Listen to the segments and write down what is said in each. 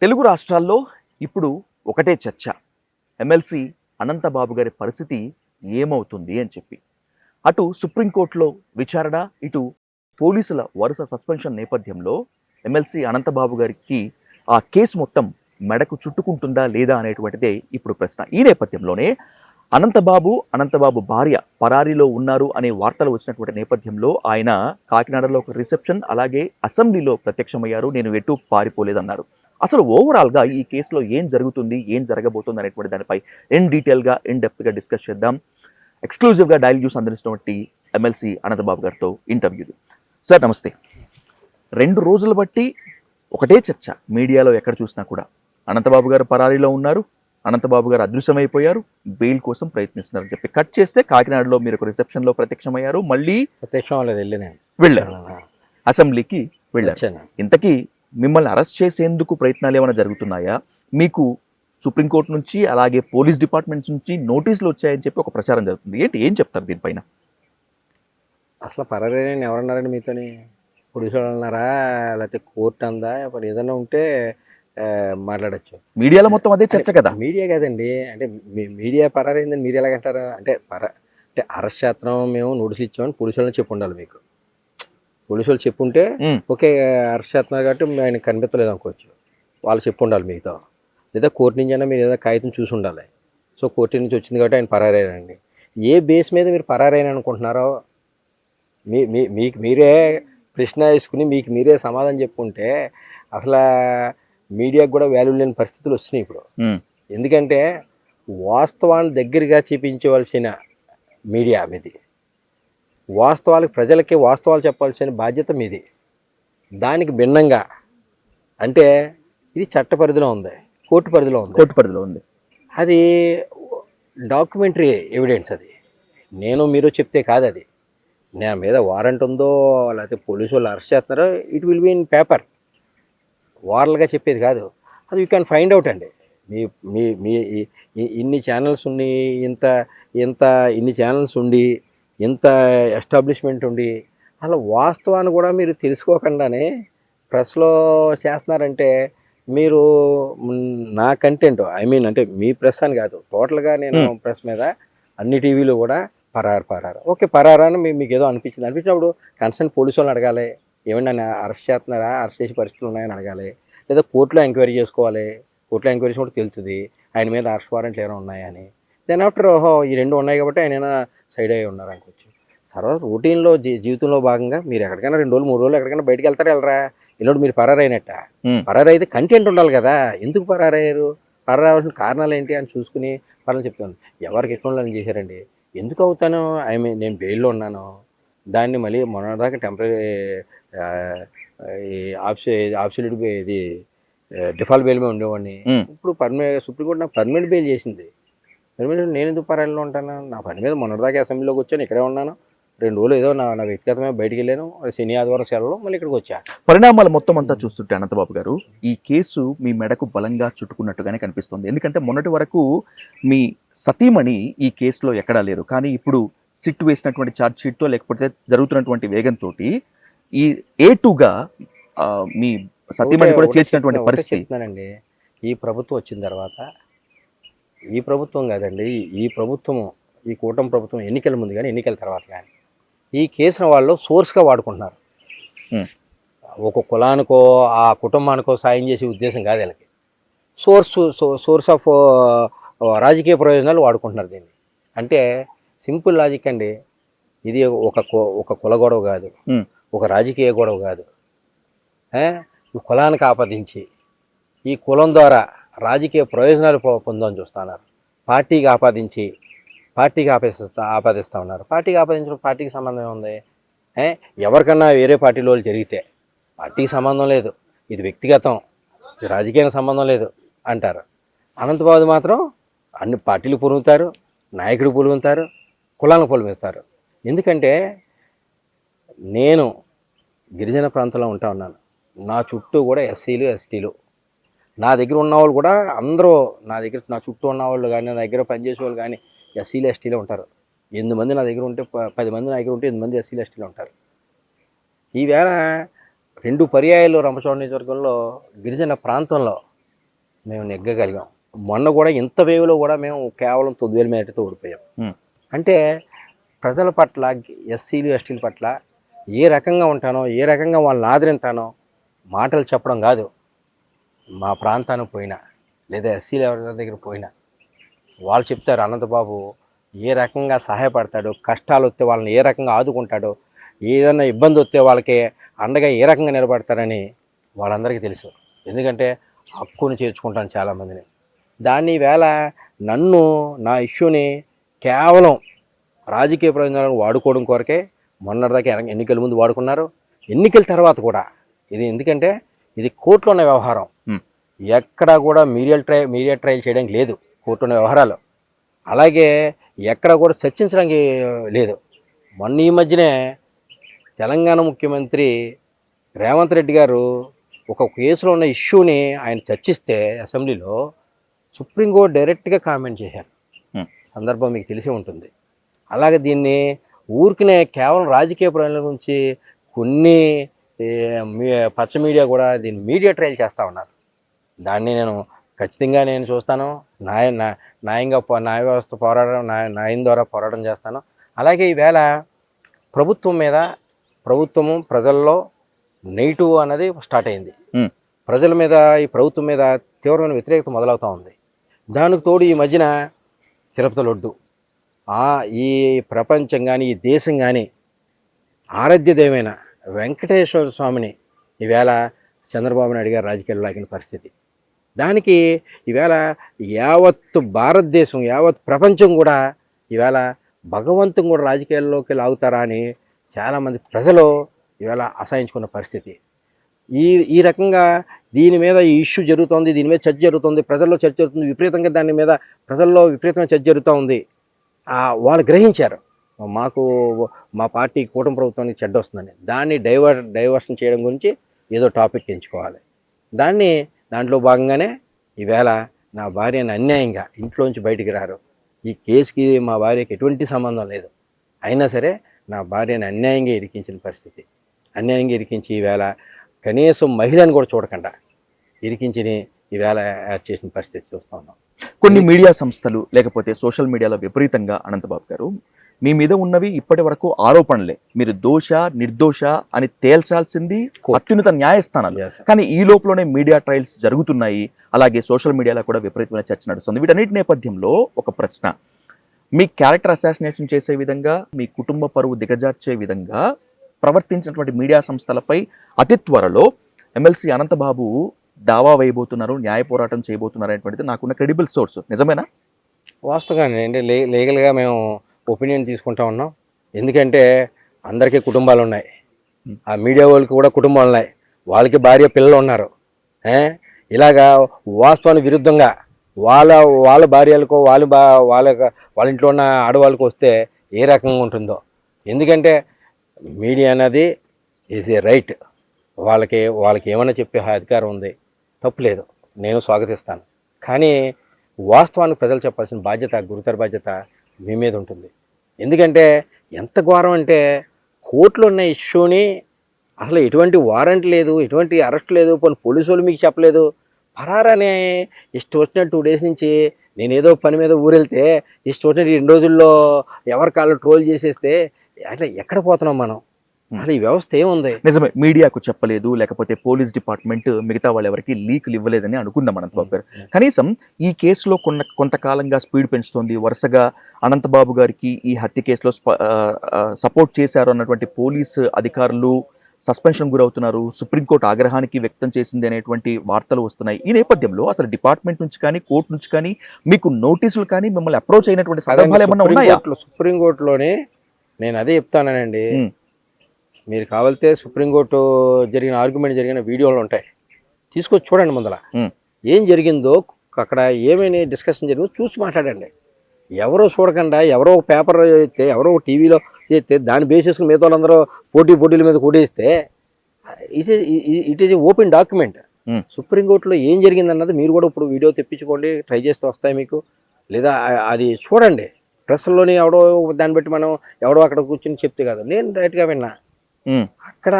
తెలుగు రాష్ట్రాల్లో ఇప్పుడు ఒకటే చర్చ. ఎమ్మెల్సీ అనంతబాబు గారి పరిస్థితి ఏమవుతుంది అని చెప్పి. అటు సుప్రీంకోర్టులో విచారణ, ఇటు పోలీసుల వరుస సస్పెన్షన్ నేపథ్యంలో ఎమ్మెల్సీ అనంతబాబు గారికి ఆ కేసు మొత్తం మెడకు చుట్టుకుంటుందా లేదా అనేటువంటిదే ఇప్పుడు ప్రశ్న. ఈ నేపథ్యంలోనే అనంతబాబు భార్య పరారీలో ఉన్నారు అనే వార్తలు వచ్చినటువంటి నేపథ్యంలో ఆయన కాకినాడలో ఒక రిసెప్షన్, అలాగే అసెంబ్లీలో ప్రత్యక్షమయ్యారు. నేను ఎటు పారిపోలేదన్నారు. అసలు ఓవరాల్గా ఈ కేసులో ఏం జరుగుతుంది, ఏం జరగబోతుంది అనేటువంటి దానిపై డీటెయిల్గా డెప్త్గా డిస్కస్ చేద్దాం. ఎక్స్క్లూజివ్గా డైలీ న్యూస్ అందిస్తున్నటువంటి ఎమ్మెల్సీ అనంతబాబు గారితో ఇంటర్వ్యూలు. సార్ నమస్తే. 2 రోజులు బట్టి ఒకటే చర్చ మీడియాలో ఎక్కడ చూసినా కూడా. అనంతబాబు గారు పరారీలో ఉన్నారు, అనంతబాబు గారు అదృశ్యమైపోయారు, బెయిల్ కోసం ప్రయత్నిస్తున్నారని చెప్పి కట్ చేస్తే కాకినాడలో మీరు ఒక రిసెప్షన్లో ప్రత్యక్షమయ్యారు, మళ్ళీ వెళ్ళారు, అసెంబ్లీకి వెళ్ళారు. ఇంతకీ మిమ్మల్ని అరెస్ట్ చేసేందుకు ప్రయత్నాలు ఏమైనా జరుగుతున్నాయా? మీకు సుప్రీంకోర్టు నుంచి అలాగే పోలీస్ డిపార్ట్మెంట్స్ నుంచి నోటీసులు వచ్చాయని చెప్పి ఒక ప్రచారం జరుగుతుంది. ఏం చెప్తారు దీనిపైన? అసలు పరారీ ఎవరన్నారండి మీతోని? పోలీసులు అన్నారా, లేకపోతే కోర్టు అందా? ఇప్పుడు ఏదైనా ఉంటే మాట్లాడచ్చు. మీడియాలో మొత్తం అదే చర్చ కదా. మీడియా కాదండి, అంటే మీడియా పరారైందని మీరు ఎలాగంటారు? అంటే అంటే అరెస్ట్ చేస్తున్నాం, మేము నోటీసులు ఇచ్చామని పోలీసులను చెప్పి ఉండాలి. మీకు పోలీసులు చెప్పుంటే ఓకే, అరెస్ట్ చేస్తున్నారు కాబట్టి ఆయన కనిపించలేదు అనుకోవచ్చు, వాళ్ళు చెప్పు ఉండాలి మీతో. లేదా కోర్టు నుంచి అయినా మీరు ఏదైనా కాగితం చూసి ఉండాలి. సో కోర్టు నుంచి వచ్చింది కాబట్టి ఆయన పరారైనండి. ఏ బేస్ మీద మీరు పరారైన అనుకుంటున్నారో మీకు మీరే ప్రశ్న వేసుకుని మీకు మీరే సమాధానం చెప్పుకుంటే అసలు మీడియాకు కూడా వాల్యూ లేని పరిస్థితులు వస్తున్నాయి ఇప్పుడు. ఎందుకంటే వాస్తవాన్ని దగ్గరగా చూపించవలసిన మీడియా మీది, వాస్తవాలకు ప్రజలకి వాస్తవాలు చెప్పాల్సిన బాధ్యత మీది. దానికి భిన్నంగా అంటే ఇది చట్ట పరిధిలో ఉంది, కోర్టు పరిధిలో ఉంది. అది డాక్యుమెంటరీ ఎవిడెన్స్. అది నేను మీరు చెప్తే కాదు, అది నా మీద వారెంట్ ఉందో లేకపోతే పోలీసు వాళ్ళు అరెస్ట్ చేస్తున్నారో it will be in paper. వారల్గా చెప్పేది కాదు. అది యూ క్యాన్ ఫైండ్ అవుట్ అండి. మీ మీ ఇన్ని ఛానల్స్ ఉండి, ఇన్ని ఛానల్స్ ఉండి, ఇంత ఎస్టాబ్లిష్మెంట్ ఉండి అలా వాస్తవాన్ని కూడా మీరు తెలుసుకోకుండానే ప్రెస్లో చేస్తున్నారంటే మీరు నా కంటెంట్ అంటే మీ ప్రెస్ అని కాదు, టోటల్గా నేను ప్రెస్ మీద అన్ని టీవీలు కూడా పరారు ఓకే, పరారని మీకు ఏదో అనిపించినప్పుడు కన్సర్న్ పోలీసు వాళ్ళని అడగాలి, ఏమన్నా అరెస్ట్ చేస్తున్నారా, అరెస్ట్ చేసే పరిస్థితులు ఉన్నాయని అడగాలి. లేదా కోర్టులో ఎంక్వైరీ చేసుకోవాలి, కోర్టులో ఎంక్వైరీ కూడా తెలుస్తుంది ఆయన మీద అరెస్ట్ వారెంట్లు ఏమైనా ఉన్నాయని. దెన్ ఆఫ్టర్ ఓహో ఈ 2 ఉన్నాయి కాబట్టి ఆయన సైడ్ అయ్యి ఉన్నారు అనుకోవచ్చు. రొటీన్లో జీవితంలో భాగంగా మీరు ఎక్కడికైనా 2 రోజులు 3 రోజులు ఎక్కడికైనా బయటకు వెళ్తారా వెళ్ళరా? ఇల్లు మీరు పరారైనట్ట. పరారైతే కంటెంట్ ఉండాలి కదా. ఎందుకు పరారయ్యారు, పరారావాల్సిన కారణాలు ఏంటి అని చూసుకుని పరాలు చెప్తాను. ఎవరికి ఇష్టం చేశారండి. ఎందుకు అవుతాను? నేను బెయిల్లో ఉన్నాను, దాన్ని మళ్ళీ మొన్నదాకా టెంపరీ ఆబ్సల్యూట్ ఇది డిఫాల్ట్ బెయిల్ మీద ఉండేవాడిని. ఇప్పుడు సుప్రీంకోర్టు నాకు పర్మనెంట్ బెయిల్ చేసింది. నేను ఎందుకు పరాయిలో ఉంటాను? నా పని మీద మొన్నటిదాకా అసెంబ్లీలోకి వచ్చాను, ఇక్కడే ఉన్నాను. 2 రోజులు ఏదో నా వ్యక్తిగతమే బయటికి వెళ్ళాను, శని ఆదివారం సెలవులో మళ్ళీ ఇక్కడికి వచ్చా. పరిణామాలు మొత్తం అంతా చూస్తుంటే అనంతబాబు గారు, ఈ కేసు మీ మెడకు బలంగా చుట్టుకున్నట్టుగానే కనిపిస్తుంది. ఎందుకంటే మొన్నటి వరకు మీ సతీమణి ఈ కేసులో ఎక్కడా లేరు, కానీ ఇప్పుడు సిట్ వేసినటువంటి ఛార్జ్ షీట్తో లేకపోతే జరుగుతున్నటువంటి వేగంతో ఈ A2గా మీ సతీమణి కూడా చేర్చినటువంటి పరిస్థితి. చెప్తున్నానండి, ఈ ప్రభుత్వం వచ్చిన తర్వాత, ఈ ప్రభుత్వం కాదండి, ఈ ప్రభుత్వము, ఈ కూటమి ప్రభుత్వం ఎన్నికల ముందు కానీ ఎన్నికల తర్వాత కానీ ఈ కేసును వాళ్ళు సోర్స్గా వాడుకుంటున్నారు. ఒక కులానికో ఆ కుటుంబానికో సాయం చేసే ఉద్దేశం కాదు వీళ్ళకి. సోర్స్ ఆఫ్ రాజకీయ ప్రయోజనాలు వాడుకుంటున్నారు దీన్ని. అంటే సింపుల్ లాజిక్ అండి. ఇది ఒక కుల గొడవ కాదు, ఒక రాజకీయ గొడవ కాదు. ఈ కులానికి ఆపాదించి ఈ కులం ద్వారా రాజకీయ ప్రయోజనాలు పొందని చూస్తున్నారు. పార్టీకి ఆపాదించి పార్టీకి ఆపాదిస్తూ ఉన్నారు. పార్టీకి ఆపాదించడం పార్టీకి సంబంధం ఉంది. ఎవరికన్నా వేరే పార్టీలో జరిగితే పార్టీకి సంబంధం లేదు, ఇది వ్యక్తిగతం, ఇది రాజకీయానికి సంబంధం లేదు అంటారు. అనంతబాబు మాత్రం అన్ని పార్టీలు పొలుగుతారు, నాయకుడు పొలుగుతారు, కులాలను పొలుగుతారు. ఎందుకంటే నేను గిరిజన ప్రాంతంలో ఉంటా ఉన్నాను, నా చుట్టూ కూడా ఎస్సీలు ఎస్టీలు, నా దగ్గర ఉన్నవాళ్ళు కూడా అందరూ నా చుట్టూ ఉన్నవాళ్ళు కానీ, నా దగ్గర పనిచేసే వాళ్ళు కానీ ఎస్సీలు ఎస్టీలు ఉంటారు. 8 మంది నా దగ్గర ఉంటే 10 మంది నా దగ్గర ఉంటే 8 మంది ఎస్సీలు ఎస్టీలు ఉంటారు. ఈవేళ 2 పర్యాయాలు రంపచోడవరం నియోజకవర్గంలో గిరిజన ప్రాంతంలో మేము నెగ్గగలిగాం. మొన్న కూడా ఇంత వేవ్లో కూడా మేము కేవలం 9,000 మేటతో ఓడిపోయాం. ఉమ్, అంటే ప్రజల పట్ల, ఎస్సీలు ఎస్టీల పట్ల ఏ రకంగా ఉంటానో, ఏ రకంగా వాళ్ళని ఆదరింతానో మాటలు చెప్పడం కాదు. మా ప్రాంతానికి పోయినా లేదా ఎస్సీలు ఎవరి దగ్గర పోయినా వాళ్ళు చెప్తారు అనంతబాబు ఏ రకంగా సహాయపడతాడు, కష్టాలు వస్తే వాళ్ళని ఏ రకంగా ఆదుకుంటాడో, ఏదైనా ఇబ్బంది వస్తే వాళ్ళకి అండగా ఏ రకంగా నిలబడతారని వాళ్ళందరికీ తెలుసు. ఎందుకంటే హక్కుని చేర్చుకుంటాను చాలామందిని. దాన్ని ఈవేళ నన్ను, నా ఇష్యూని కేవలం రాజకీయ ప్రయోజనాలను వాడుకోవడం కొరకే మొన్నటిదాకా ఎన్నికల ముందు వాడుకున్నారు, ఎన్నికల తర్వాత కూడా. ఇది ఎందుకంటే ఇది కోర్టులో ఉన్న వ్యవహారం. ఉమ్, ఎక్కడా కూడా మీడియా ట్రయల్ చేయడానికి లేదు కోర్టులో ఉన్న వ్యవహారాలు. అలాగే ఎక్కడ కూడా చర్చించడానికి లేదు. మొన్న ఈ మధ్యనే తెలంగాణ ముఖ్యమంత్రి రేవంత్ రెడ్డి గారు ఒక కేసులో ఉన్న ఇష్యూని ఆయన చర్చిస్తే అసెంబ్లీలో సుప్రీంకోర్టు డైరెక్ట్గా కామెంట్ చేశారు. ఉమ్, సందర్భం మీకు తెలిసి ఉంటుంది. అలాగే దీన్ని ఊరికనే కేవలం రాజకీయ ప్రయోజనాల గురించి కొన్ని పచ్చ మీడియా కూడా దీన్ని మీడియా ట్రయల్ చేస్తూ ఉన్నారు. దాన్ని నేను ఖచ్చితంగా చూస్తాను. న్యాయ వ్యవస్థ న్యాయం ద్వారా పోరాటం చేస్తాను. అలాగే ఈవేళ ప్రభుత్వము ప్రజల్లో నెగిటివ్ అన్నది స్టార్ట్ అయింది. ఉమ్, ప్రజల మీద, ఈ ప్రభుత్వం మీద తీవ్రమైన వ్యతిరేకత మొదలవుతూ ఉంది. దానికి తోడు ఈ మధ్యన తిరుపతి లడ్డు, ఈ ప్రపంచం కానీ ఈ దేశం కానీ ఆరాధ్య దైవమైన వెంకటేశ్వర స్వామిని ఈవేళ చంద్రబాబు నాయుడు గారు రాజకీయాల్లో లాగిన పరిస్థితి. దానికి ఈవేళ యావత్ భారతదేశం, యావత్ ప్రపంచం కూడా ఈవేళ భగవంతుని కూడా రాజకీయాల్లోకి లాగుతారా అని చాలామంది ప్రజలు ఈవేళ అసహించుకున్న పరిస్థితి. ఈ రకంగా దీని మీద ఈ ఇష్యూ జరుగుతోంది, దీని మీద చర్చ జరుగుతుంది, ప్రజల్లో చర్చ జరుగుతుంది, విపరీతంగా దాని మీద ప్రజల్లో విపరీతమైన చర్చ జరుగుతూ ఉంది. వాళ్ళు గ్రహించారు మా పార్టీ కూటమి ప్రభుత్వానికి చెడ్డ వస్తుందని. దాన్ని డైవర్షన్ చేయడం గురించి ఏదో టాపిక్ ఎంచుకోవాలి. దాంట్లో భాగంగానే ఈవేళ నా భార్యను అన్యాయంగా ఇంట్లోంచి బయటికి రారు. ఈ కేసుకి మా భార్యకి ఎటువంటి సంబంధం లేదు, అయినా సరే నా భార్యను అన్యాయంగా ఇరికించిన పరిస్థితి. అన్యాయంగా ఇరికించి ఈవేళ కనీసం మహిళను కూడా చూడకుండా ఇరికించి ఈవేళ యాడ్ చేసిన పరిస్థితి చూస్తూ ఉన్నాం. కొన్ని మీడియా సంస్థలు లేకపోతే సోషల్ మీడియాలో విపరీతంగా అనంతబాబు గారు మీ మీద ఉన్నవి ఇప్పటి వరకు ఆరోపణలే, మీరు దోష నిర్దోష అని తేల్చాల్సింది అత్యున్నత న్యాయస్థానాలు. Yes, sir. కానీ ఈ లోపలనే మీడియా ట్రయల్స్ జరుగుతున్నాయి, అలాగే సోషల్ మీడియాలో కూడా విపరీతమైన చర్చ నడుస్తుంది. వీటన్నిటి నేపథ్యంలో ఒక ప్రశ్న, మీ క్యారెక్టర్ అసాసినేషన్ చేసే విధంగా, మీ కుటుంబ పరువు దిగజార్చే విధంగా ప్రవర్తించినటువంటి మీడియా సంస్థలపై అతి త్వరలో ఎమ్మెల్సీ అనంతబాబు దావా వేయబోతున్నారు, న్యాయ పోరాటం చేయబోతున్నారు అనేటువంటిది నాకున్న క్రెడిబుల్ సోర్స్. నిజమేనా? వాస్తవంగానే అంటే లీగల్గా మేము ఒపీనియన్ తీసుకుంటా ఉన్నాం. ఎందుకంటే అందరికీ కుటుంబాలు ఉన్నాయి, ఆ మీడియా వాళ్ళకి కూడా కుటుంబాలు ఉన్నాయి, వాళ్ళకి భార్య పిల్లలు ఉన్నారు. ఇలాగా వాస్తవానికి విరుద్ధంగా వాళ్ళ భార్యలకు వాళ్ళ ఇంట్లో ఉన్న ఆడవాళ్ళకు వస్తే ఏ రకంగా ఉంటుందో. ఎందుకంటే మీడియా అనేది ఈజ్ ఏ రైట్, వాళ్ళకి ఏమైనా చెప్పే అధికారం ఉంది, తప్పులేదు, నేను స్వాగతిస్తాను. కానీ వాస్తవానికి ప్రజలు చెప్పాల్సిన బాధ్యత, గురుతర బాధ్యత మీ మీద ఉంటుంది. ఎందుకంటే ఎంత ఘోరం అంటే కోర్టులో ఉన్న ఇష్యూని అసలు ఎటువంటి వారెంట్ లేదు, ఎటువంటి అరెస్ట్ లేదు, పోలీసు వాళ్ళు మీకు చెప్పలేదు, పరారనే ఇష్టం వచ్చినట్టు 2 days నుంచి నేను ఏదో పని మీద ఊరెళ్తే ఇష్టం వచ్చినట్టు 2 రోజుల్లో ఎవరి కాళ్ళు ట్రోల్ చేసేస్తే అట్లా ఎక్కడ పోతున్నాం మనం? అసలు ఈ వ్యవస్థ ఏముంది? నిజమే, మీడియాకు చెప్పలేదు, లేకపోతే పోలీస్ డిపార్ట్మెంట్ మిగతా వాళ్ళు ఎవరికి లీకులు ఇవ్వలేదని అనుకుందాం అనంతబాబు గారు. కనీసం ఈ కేసులో కొంతకాలంగా స్పీడ్ పెంచుతోంది. వరుసగా అనంతబాబు గారికి ఈ హత్య కేసులో సపోర్ట్ చేశారు అన్నటువంటి పోలీసు అధికారులు సస్పెన్షన్ గురవుతున్నారు, సుప్రీంకోర్టు ఆగ్రహానికి వ్యక్తం చేసింది అనేటువంటి వార్తలు వస్తున్నాయి. ఈ నేపథ్యంలో అసలు డిపార్ట్మెంట్ నుంచి కానీ కోర్టు నుంచి కానీ మీకు నోటీసులు కానీ మిమ్మల్ని అప్రోచ్ అయినటువంటి సందర్భాలు ఏమన్నా ఉన్నాయా? సుప్రీంకోర్టులోనే నేను అదే చెప్తానండి. మీరు కావాలితే సుప్రీంకోర్టు జరిగిన ఆర్గ్యుమెంట్ జరిగిన వీడియోలు ఉంటాయి, తీసుకొచ్చి చూడండి. ముందల ఏం జరిగిందో, అక్కడ ఏమైనా డిస్కషన్ జరిగిందో చూసి మాట్లాడండి. ఎవరో చూడకుండా ఎవరో పేపర్ చేస్తే, ఎవరో టీవీలో చేస్తే దాన్ని బేస్ చేసుకుని మిగతా వాళ్ళందరూ పోటీల మీద కూడేస్తే it is a open document. సుప్రీంకోర్టులో ఏం జరిగిందన్నది మీరు కూడా ఇప్పుడు వీడియో తెప్పించుకోండి, ట్రై చేస్తే వస్తాయి మీకు. లేదా అది చూడండి, ప్రెస్లోని ఎవడో దాన్ని బట్టి మనం ఎవడో అక్కడ కూర్చొని చెప్తే కాదు, నేను డైరెక్ట్గా విన్నా. అక్కడ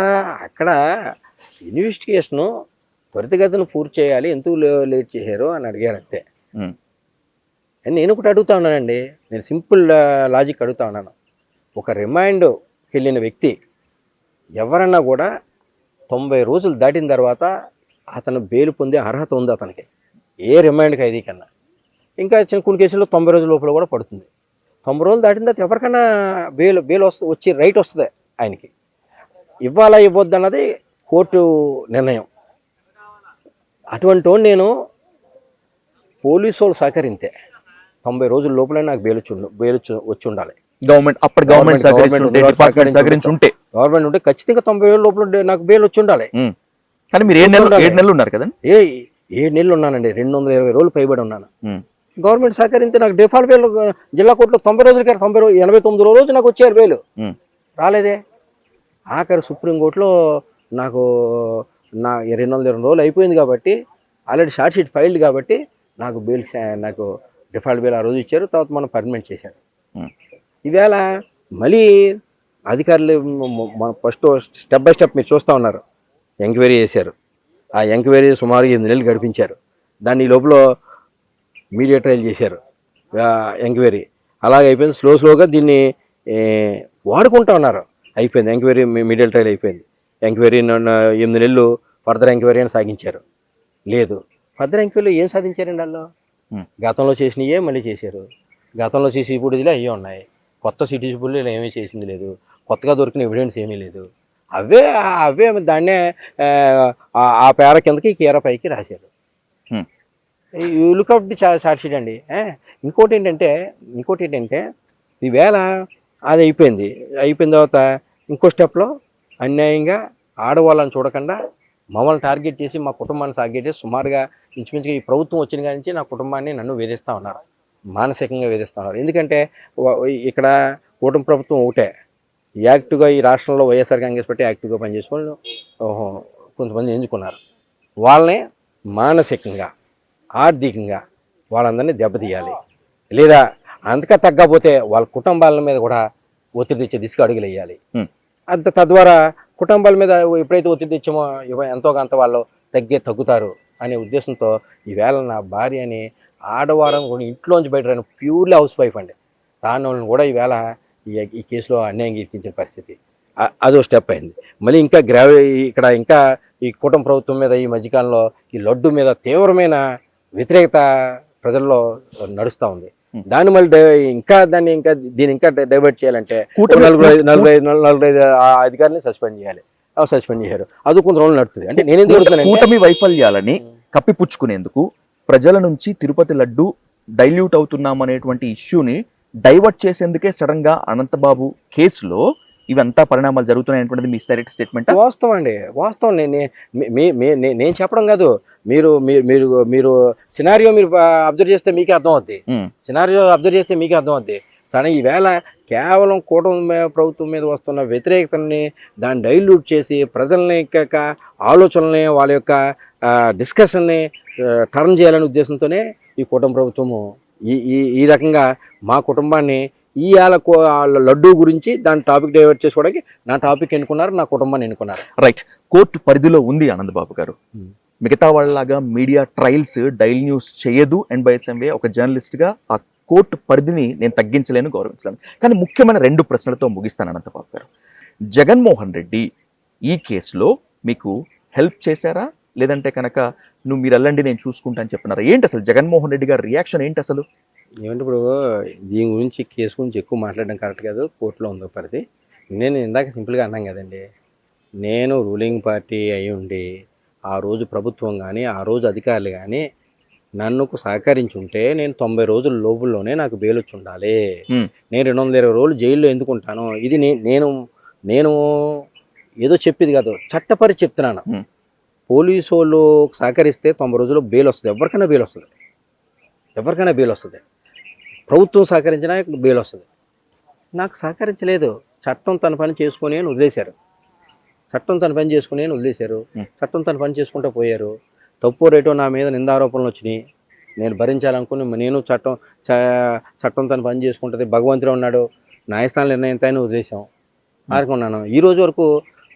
ఇన్వెస్టిగేషను త్వరితగతిన పూర్తి చేయాలి, ఎందుకు లేట్ చేశారు అని అడిగారు అంతే. ఉమ్, అని నేను ఒకటి అడుగుతా ఉన్నానండి, నేను సింపుల్ లాజిక్ అడుగుతా ఉన్నాను. ఒక రిమాండ్కి వెళ్ళిన వ్యక్తి ఎవరన్నా కూడా 90 రోజులు దాటిన తర్వాత అతను బెయిల్ పొందే అర్హత ఉంది అతనికి, ఏ రిమాండ్ ఖైదీ కన్నా. ఇంకా కొన్ని కేసుల్లో 90 రోజుల లోపల కూడా పడుతుంది. 90 రోజులు దాటిన తర్వాత ఎవరికైనా బెయిల్ వచ్చి రైట్ వస్తుంది ఆయనకి. ఇవ్వాలా ఇవ్వద్దు అన్నది కోర్టు నిర్ణయం. అటువంటి వాడిని నేను పోలీసు వాళ్ళు సహకరింతే 90 రోజుల లోపలే నాకు బెయిల్ వచ్చి ఉండాలి. గవర్నమెంట్ సహకరించి ఉంటే గవర్నమెంట్ ఉంటే ఖచ్చితంగా 90 రోజుల లోపల నాకు బెయిల్ వచ్చి ఉండాలి. కానీ మీరు 7 నెలలు ఉన్నారు కదండి? 7 నెలలు ఉన్నానండి, 220 రోజులు పైబడి ఉన్నాను. గవర్నమెంట్ సహకరించే నాకు డిఫాల్ట్ బెయిల్ జిల్లా కోర్టులో 90 రోజులకి 89 రోజు నాకు వచ్చారు బెయిల్, రాలేదే. ఆఖరి సుప్రీంకోర్టులో నాకు 220 రోజులు అయిపోయింది కాబట్టి, ఆల్రెడీ షార్ట్ షీట్ ఫైల్డ్ కాబట్టి నాకు బెయిల్, నాకు డిఫాల్ట్ బెయిల్ ఆ రోజు ఇచ్చారు. తర్వాత మనం పర్మనెంట్ చేశారు. ఈవేళ మళ్ళీ అధికారులు ఫస్ట్ స్టెప్ బై స్టెప్ మీరు చూస్తూ ఉన్నారు, ఎంక్వైరీ చేశారు. ఆ ఎంక్వైరీ సుమారు 8 నెలలు గడిపించారు. దాన్ని ఈ లోపల మీడియా ట్రయల్ చేశారు, ఎంక్వైరీ అలాగే అయిపోయింది. స్లోగా దీన్ని వాడుకుంటూ ఉన్నారు. అయిపోయింది ఎంక్వైరీ, మీడియా ట్రయల్ అయిపోయింది. ఎంక్వైరీ 8 నెలలు ఫర్దర్ ఎంక్వైరీ అని సాగించారు. లేదు, ఫర్దర్ ఎంక్వైరీలో ఏం సాధించారండి వాళ్ళు? గతంలో చేసినయే మళ్ళీ చేశారు. గతంలో సీసీ ఫుటేజ్లో అయ్యే ఉన్నాయి, కొత్త సిటీ ఫుటేజ్లో ఏమీ చేసింది లేదు, కొత్తగా దొరికిన ఎవిడెన్స్ ఏమీ లేదు. అవే దాన్నే ఆ పేర కిందకి కీర పైకి రాశారు. You look out the short sheet అండి. ఇంకోటి ఏంటంటే ఈవేళ అది అయిపోయిన తర్వాత ఇంకో స్టెప్లో అన్యాయంగా ఆడవాళ్ళని చూడకుండా మమ్మల్ని టార్గెట్ చేసి, మా కుటుంబాన్ని టార్గెట్ చేసి సుమారుగా ఇంచుమించుగా ఈ ప్రభుత్వం వచ్చిన కాడి నుంచి నా కుటుంబాన్ని నన్ను వేధిస్తూ ఉన్నారు, మానసికంగా వేధిస్తూ ఉన్నారు. ఎందుకంటే ఇక్కడ కూటమి ప్రభుత్వం ఒకటే యాక్టివ్గా ఈ రాష్ట్రంలో వైఎస్ఆర్ కాంగ్రెస్ పార్టీ యాక్టివ్గా పనిచేసుకొని కొంతమంది ఎంచుకున్నారు. వాళ్ళని మానసికంగా, ఆర్థికంగా వాళ్ళందరినీ దెబ్బతీయాలి, లేదా అంతగా తగ్గకపోతే వాళ్ళ కుటుంబాల మీద కూడా ఒత్తిడి తెచ్చే దిశగా అడుగులు వేయాలి. తద్వారా కుటుంబాల మీద ఎప్పుడైతే ఒత్తిడి తెచ్చామో ఎంతో కొంత వాళ్ళు తగ్గుతారు అనే ఉద్దేశంతో ఈవేళ నా భార్యని ఆడవారం కూడా ఇంట్లోంచి బయట రాని ప్యూర్లీ హౌస్ వైఫ్ అండి, రాని వాళ్ళని కూడా ఈవేళ ఈ కేసులో అన్యాయంగా ఇరికించిన పరిస్థితి. అదో స్టెప్ అయింది. మళ్ళీ ఇంకా ఇక్కడ ఇంకా ఈ కూటమి ప్రభుత్వం మీద ఈ మధ్యకాలంలో ఈ లడ్డు మీద తీవ్రమైన వ్యతిరేకత ప్రజల్లో నడుస్తూ ఉంది. దాన్ని మళ్ళీ దీన్ని ఇంకా డైవర్ట్ చేయాలంటే 45 అధికారులని సస్పెండ్ చేయాలి. సస్పెండ్ చేశారు, అది కొంత రోజులు నడుస్తుంది. అంటే నేనేం జరుగుతున్నాను, కూటమి వైఫల్యాలని కప్పిపుచ్చుకునేందుకు ప్రజల నుంచి తిరుపతి లడ్డు డైల్యూట్ అవుతున్నామనేటువంటి ఇష్యూని డైవర్ట్ చేసేందుకే సడన్ గా అనంతబాబు కేసులో ఇవంతా పరిణామాలు జరుగుతున్నాయనేటువంటిది మీ డైరెక్ట్ స్టేట్మెంట్? వాస్తవం అండి, వాస్తవం. నేను చెప్పడం కాదు, మీరు సినారియో మీరు అబ్జర్వ్ చేస్తే మీకే అర్థం అవుద్ది. సరే, ఈవేళ కేవలం కూటమి ప్రభుత్వం మీద వస్తున్న వ్యతిరేకతని దాన్ని డైల్యూట్ చేసి ప్రజల్ని ఆలోచనల్ని వాళ్ళ యొక్క డిస్కషన్ని టర్న్ చేయాలనే ఉద్దేశంతోనే ఈ కూటమి ప్రభుత్వము ఈ రకంగా మా కుటుంబాన్ని ఈ లడ్డూ గురించి దాని టాపిక్ డైవర్ట్ చేసుకోవడానికి నా టాపిక్ ఎన్నుకున్నారు, నా కుటుంబాన్ని ఎన్నుకున్నారు. రైట్, కోర్టు పరిధిలో ఉంది ఆనందబాబు గారు. మిగతా వాళ్ళలాగా మీడియా ట్రయల్స్ డైల్ న్యూస్ చేయదు. అండ్ బై సమ్ వే ఒక జర్నలిస్ట్గా ఆ కోర్టు పరిధిని నేను తగ్గించలేను, గౌరవించలేను. కానీ ముఖ్యమైన 2 ప్రశ్నలతో ముగిస్తాను అనంతబాబు గారు. జగన్మోహన్ రెడ్డి ఈ కేసులో మీకు హెల్ప్ చేశారా, లేదంటే కనుక మీరు వెళ్ళండి నేను చూసుకుంటా అని చెప్పినారా? ఏంటి అసలు జగన్మోహన్ రెడ్డి గారి రియాక్షన్ ఏంటి అసలు? ఏమంటే ఇప్పుడు దీని గురించి, కేసు గురించి ఎక్కువ మాట్లాడడం కరెక్ట్ కాదు, కోర్టులో ఉందో పరిధి. నేను ఇందాక సింపుల్గా అన్నాం కదండి, నేను రూలింగ్ పార్టీ అయి ఉండి ఆ రోజు ప్రభుత్వం కానీ ఆ రోజు అధికారులు కానీ నన్ను సహకరించి ఉంటే నేను 90 రోజుల లోపుల్లోనే నాకు బెయిల్ వచ్చి ఉండాలి. నేను 220 రోజులు జైల్లో ఎందుకుంటాను? ఇది నేను ఏదో చెప్పేది కాదు, చట్టపరి చెప్తున్నాను. పోలీసు వాళ్ళు సహకరిస్తే 90 రోజుల్లో బెయిల్ వస్తుంది, ఎవరికైనా బెయిల్ వస్తుంది. ప్రభుత్వం సహకరించినా బెయిల్ వస్తుంది. నాకు సహకరించలేదు, చట్టం తన పని చేసుకుని వదిలేశారు. చట్టం తన పని చేసుకుంటూ పోయారు. తప్పు రేటో నా మీద నిందారోపణలు వచ్చినాయి, నేను భరించాలనుకుని నేను చట్టం తన పని చేసుకుంటుంది, భగవంతుడు ఉన్నాడు, న్యాయస్థానం నిర్ణయంతో వదిలేసాం, ఆడుకున్నాను. ఈ రోజు వరకు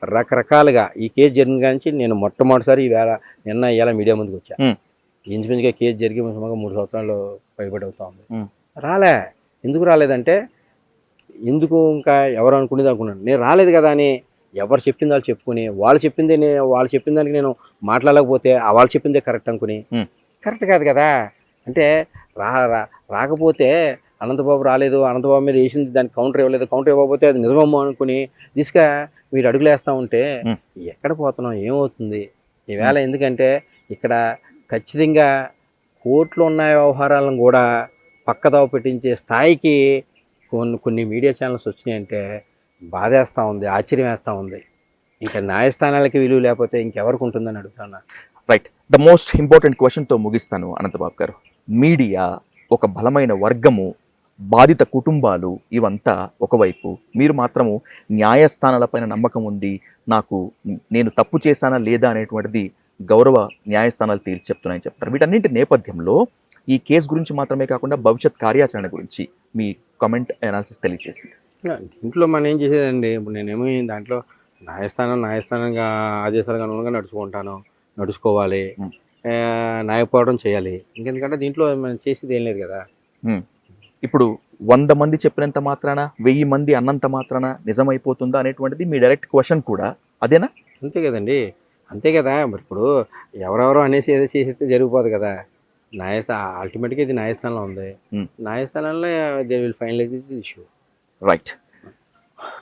రకరకాలుగా ఈ కేసు జరిగిన కానించి నేను మొట్టమొదటిసారి ఇవాళ మీడియా ముందుకు వచ్చా. ఉమ్. ఇంచుమించుగా కేసు జరిగి సుమారుగా 3 సంవత్సరాలు పైబడి అవుతా ఉంది. ఉమ్. రాలే. ఎందుకు రాలేదంటే ఎందుకు ఇంకా ఎవరు అనుకునేది అనుకున్నాను. నేను రాలేదు కదా అని ఎవరు చెప్పింది వాళ్ళు చెప్పుకొని వాళ్ళు చెప్పిన దానికి నేను మాట్లాడలేకపోతే వాళ్ళు చెప్పిందే కరెక్ట్ అనుకుని కరెక్ట్ కాదు కదా. అంటే రాకపోతే అనంతబాబు రాలేదు, అనంతబాబు మీద వేసింది దానికి కౌంటర్ ఇవ్వలేదు, కౌంటర్ ఇవ్వకపోతే అది నిజమమ్మో అనుకుని దిశగా మీరు అడుగులు వేస్తూ ఉంటే ఎక్కడ పోతున్నాం, ఏమవుతుంది ఈవేళ? ఎందుకంటే ఇక్కడ ఖచ్చితంగా కోర్టులో ఉన్న వ్యవహారాలను కూడా పక్కదావ పెట్టించే స్థాయికి కొన్ని మీడియా ఛానల్స్ వచ్చినాయంటే బాధేస్తూ ఉంది, ఆశ్చర్యం వేస్తూ ఉంది. ఇంకా న్యాయస్థానాలకి విలువ లేకపోతే ఇంకెవరికి ఉంటుందని అడుగుతున్నా. రైట్. ద మోస్ట్ ఇంపార్టెంట్ క్వశ్చన్తో ముగిస్తాను అనంతబాబు గారు. మీడియా ఒక బలమైన వర్గము, బాధిత కుటుంబాలు ఇవంతా ఒకవైపు, మీరు మాత్రము న్యాయస్థానాలపైన నమ్మకం ఉంది, నేను తప్పు చేశానా లేదా అనేటువంటిది గౌరవ న్యాయస్థానాలు తేల్చి చెప్తున్నాయని చెప్తారు. వీటన్నింటి నేపథ్యంలో ఈ కేసు గురించి మాత్రమే కాకుండా భవిష్యత్ కార్యాచరణ గురించి మీ కామెంట్ అనాలిసిస్ తెలియజేసింది. దీంట్లో మనం ఏం చేసేదండి, ఇప్పుడు నేనేమో దాంట్లో న్యాయస్థానంగా ఆదేశాలుగా అనుగుణంగా నడుచుకోవాలి, న్యాయపోవడం చేయాలి. ఇంకెందుకంటే దీంట్లో మనం చేసేది ఏం లేదు కదా. ఇప్పుడు 100 మంది చెప్పినంత మాత్రాన 1000 మంది అన్నంత మాత్రాన నిజమైపోతుందా అనేటువంటిది మీ డైరెక్ట్ క్వశ్చన్ కూడా అదేనా? అంతే కదండి, అంతే కదా. మరి ఇప్పుడు ఎవరెవరో అనేసి ఏదో చేసేస్తే జరిగిపోదు కదా. అల్టిమేట్గా ఇది న్యాయస్థానంలో ఉంది, న్యాయస్థానంలో they will finalize the issue. Right.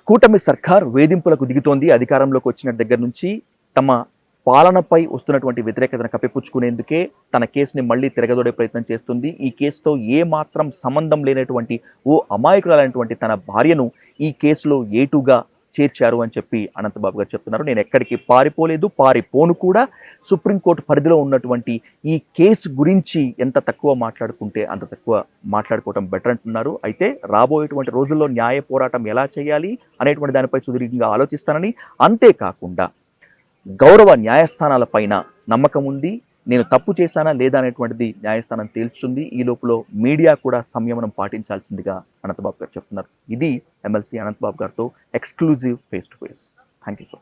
కూటమి సర్కార్ వేధింపులకు దిగుతోంది. అధికారంలోకి వచ్చిన దగ్గర నుంచి తమ పాలనపై వస్తున్నటువంటి వ్యతిరేకతను కప్పిపుచ్చుకునేందుకే తన కేసుని మళ్ళీ తిరగదోడే ప్రయత్నం చేస్తుంది. ఈ కేసుతో ఏ మాత్రం సంబంధం లేనటువంటి ఓ అమాయకురాలైనటువంటి తన భార్యను ఈ కేసులో ఏటుగా చేర్చారు అని చెప్పి అనంతబాబు గారు చెప్తున్నారు. నేను ఎక్కడికి పారిపోలేదు, పారిపోను కూడా. సుప్రీంకోర్టు పరిధిలో ఉన్నటువంటి ఈ కేసు గురించి ఎంత తక్కువ మాట్లాడుకుంటే అంత తక్కువ మాట్లాడుకోవడం బెటర్ అంటున్నారు. అయితే రాబోయేటువంటి రోజుల్లో న్యాయ పోరాటం ఎలా చేయాలి అనేటువంటి దానిపై సుదీర్ఘంగా ఆలోచిస్తానని, అంతేకాకుండా గౌరవ న్యాయస్థానాలపైన నమ్మకం ఉంది, నేను తప్పు చేశానా లేదా అనేటువంటిది న్యాయస్థానం తేల్చుతుంది. ఈ లోపల మీడియా కూడా సంయమనం పాటించాల్సిందిగా అనంతబాబు గారు చెప్తున్నారు. ఇది ఎమ్మెల్సీ అనంతబాబు గారితో exclusive face to face. Thank you so much.